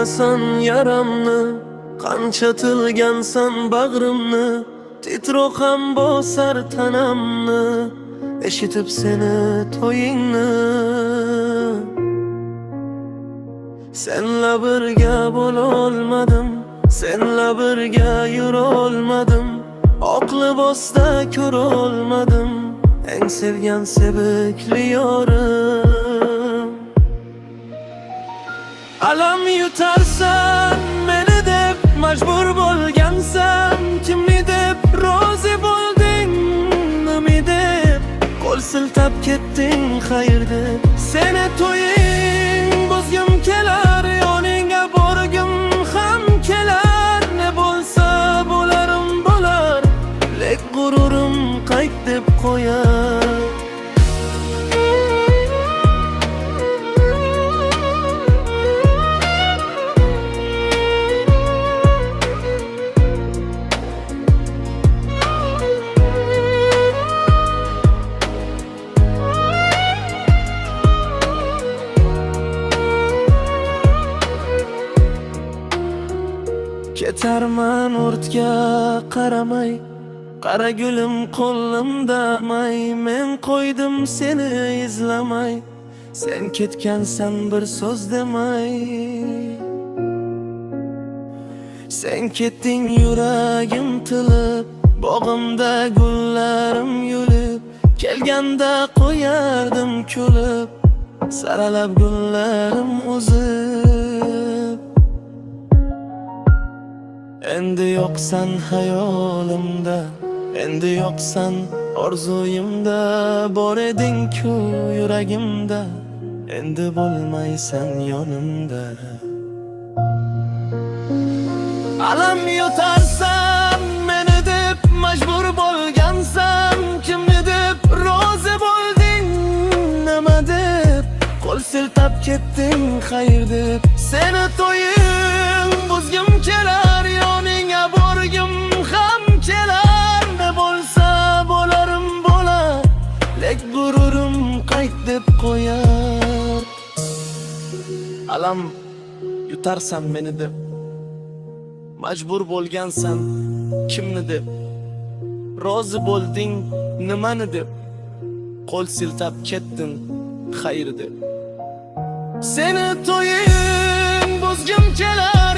bilasan yaramni, qancha tilgansan bag'rimni, titroq ham bosar tanamni, eshitib seni to'yingni. Senla birga bo'la olmadim, senla birga yura olmadim, oq libosda ko'ra olmadim eng sevgan sevikli yorim. Alam yutarsan meni deb majbur bo'lgansan, kimni deb rozi bo'lding, nima deb qo'l siltab ketding xayr deb. Seni to'ying buzgim kelar, yoningga borgim ham kelar, ne bo'lsa bo'larim bo'lar, lek g'ururim qayt deb qo'yar. Ketarman o'rtga qaramay, qara gulim qo'limda may, men qo'ydim seni izlamay, sen ketgansan bir so'z demay. Sen ketding yuragim tilib, bog'imda gullarim yulib, kelganda qo'yardim kulib, saralab gullarim o'zib. Endi yo'qsan hayolimda, endi yo'qsan orzuyimda, bor eding-ku yuragimda, endi bo'lmaysan yonimda. Alam yutarsan meni deb majbur bo'lgansan, kimni deb rozi bo'lding, nima deb qo'l siltab ketding xayr deb. Seni to'ying buzgim kelar, yoningga borgim ham kelar, ne bo'lsa bo'larim bo'lar, lek g'ururim qayt deb qo'yar. Alam yutarsan meni deb majbur bo'lgansan, kimni deb rozi bo'lding, nimani deb qo'l siltab ketding xayr deb. Seni to'ying buzgim kelar,